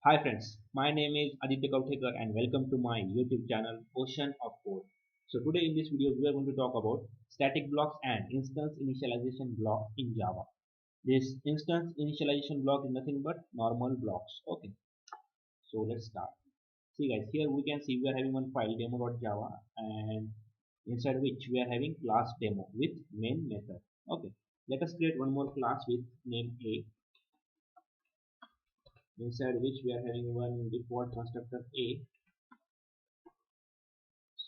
Hi friends, my name is Aditya Kauthekar and welcome to my YouTube channel Ocean of Code. So today in this video we are going to talk about static blocks and instance initialization block in Java. This instance initialization block is nothing but normal blocks. Okay, so let's start. See guys, here we can see we are having one file demo.java and inside which we are having class demo with main method. Okay, let us create one more class with name A inside which we are having one default constructor A.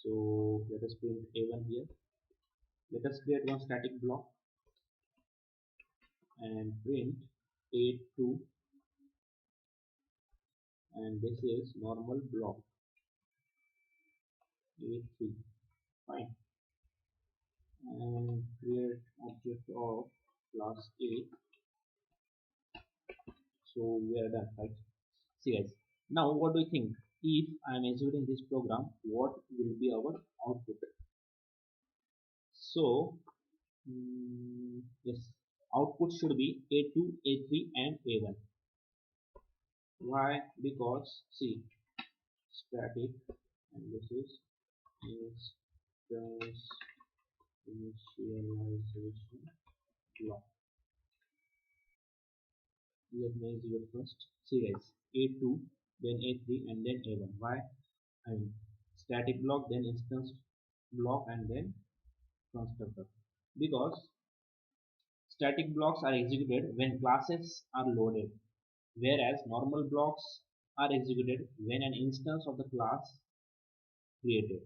So let us print a1 here. Let us create one static block and print a2, and this is normal block a3. Fine. And create object of class A. So we are done, right? See guys. Now what do you think? If I am executing this program, what will be our output? So yes, output should be a2, a3 and a1. Why? Because see, static, and this is instance initialization block. Let me execute first. See guys, a2, then a3 and then a1. Why? I mean static block, then instance block and then constructor. Because static blocks are executed when classes are loaded, whereas normal blocks are executed when an instance of the class created.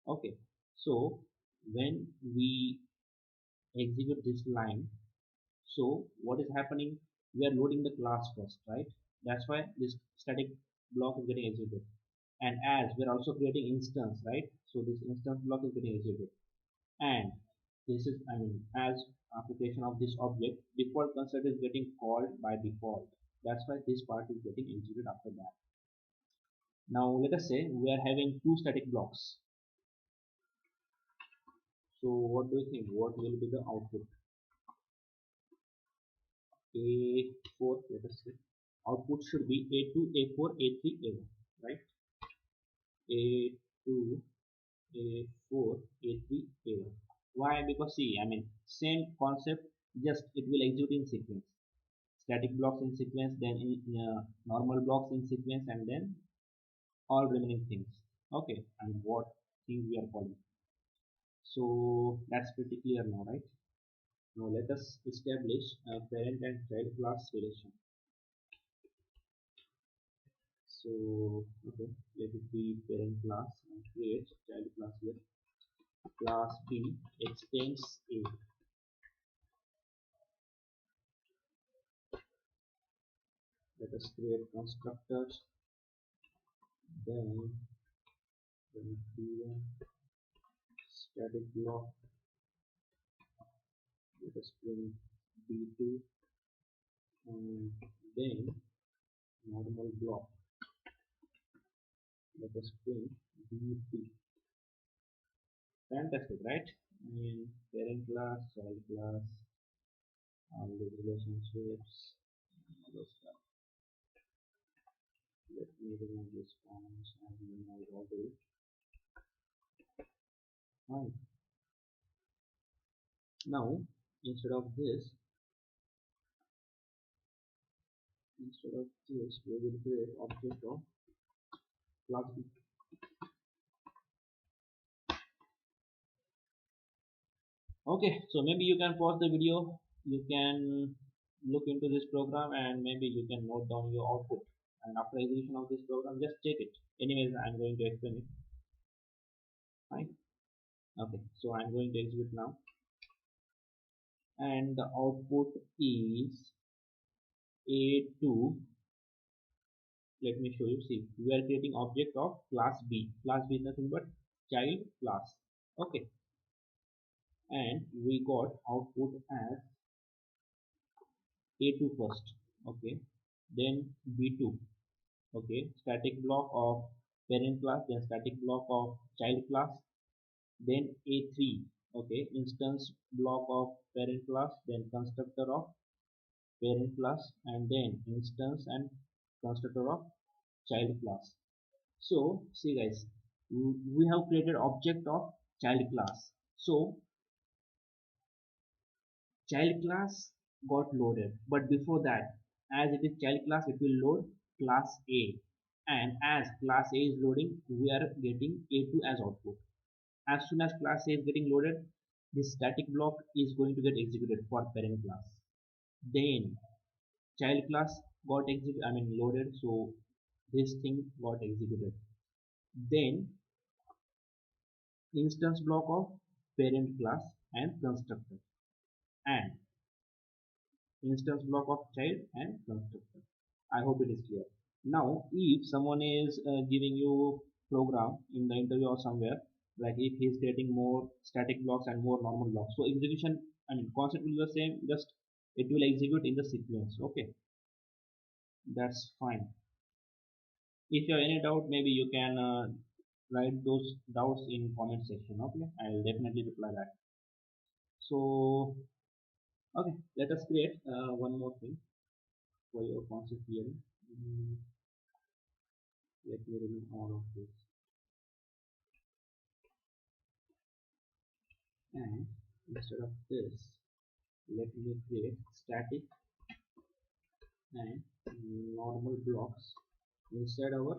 Okay, so when we execute this line, so what is happening, we are loading the class first, right? That's why this static block is getting executed, and as we're also creating instance, right? So this instance block is getting executed, and this is, I mean, as application of this object, default constructor is getting called by default. That's why this part is getting executed after that. Now let us say we are having two static blocks. So what do you think, what will be the output? A4, let us say output should be a2, a4, a3, a1, right? A2, a4, a3, a1. Why? Because see, I mean same concept, just it will execute in sequence. Static blocks in sequence, then normal blocks in sequence, and then all remaining things. Okay, and what things we are calling. So that's pretty clear now, right? Now let us establish a parent and child class relation. So okay, let it be parent class and create child class here. Class B extends A. Let us create constructors, then B1 static block. Let us print B2 and then normal block. Let us print B3. Fantastic, right? And parent class, child class, all the relationships, all those stuff. Let me remove this forms and remove all the fine. Now instead of this we will create object of class B. Okay, so maybe you can pause the video, you can look into this program, and maybe you can note down your output, and after execution of this program just check it. Anyways, I'm going to explain it. Fine. Okay, so I'm going to execute now, and the output is a2. Let me show you. See, we are creating object of class B. Class B is nothing but child class. Okay, and we got output as a2 first. Okay, then b2. Okay, static block of parent class, then static block of child class, then a3. Okay, instance block of parent class, then constructor of parent class, and then instance and constructor of child class. So see guys, we have created object of child class. So child class got loaded, but before that, as it is child class, it will load class A, and as class A is loading, we are getting A2 as output. As soon as class A is getting loaded, this static block is going to get executed for parent class. Then child class got loaded, so this thing got executed. Then instance block of parent class and constructor, and instance block of child and constructor. I hope it is clear. Now, if someone is giving you program in the interview or somewhere, like if he is creating more static blocks and more normal blocks, so execution, concept will be the same, just it will execute in the sequence. Okay, that's fine. If you have any doubt, maybe you can write those doubts in comment section. Okay, I will definitely reply that. So, okay, let us create one more thing for your concept here. Mm, Let me remove all of this, and instead of this, let me create static and normal blocks inside our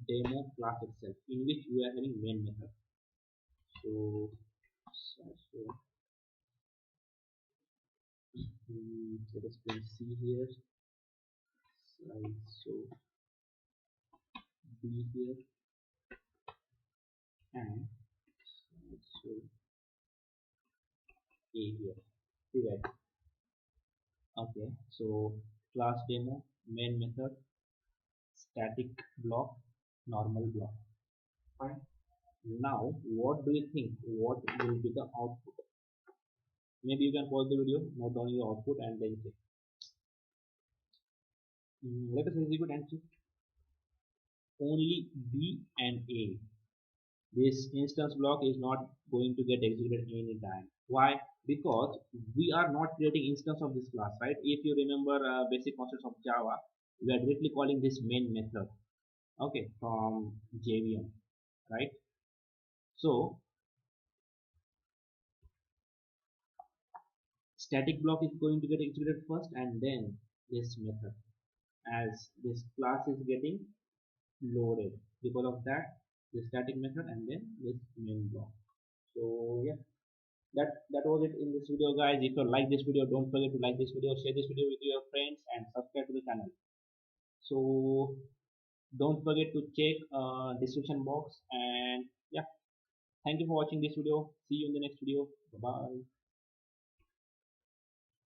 demo class itself, in which we are having main method. So let us print C here, so B here, and so A here. See that? Okay, so class demo, main method, static block, normal block. Fine. Now, what do you think? What will be the output? Maybe you can pause the video, note down your output, and then check. Let us execute and check. Only B and A. This instance block is not going to get executed any time. Why? Because we are not creating instance of this class, right? If you remember basic concepts of Java, we are directly calling this main method. Okay, from JVM, right? So static block is going to get executed first, and then this method, as this class is getting loaded. Because of that, the static method and then this main block. So yeah, that was it in this video, guys. If you like this video, don't forget to like this video, share this video with your friends, and subscribe to the channel. So don't forget to check description box, and yeah, thank you for watching this video. See you in the next video. Bye bye.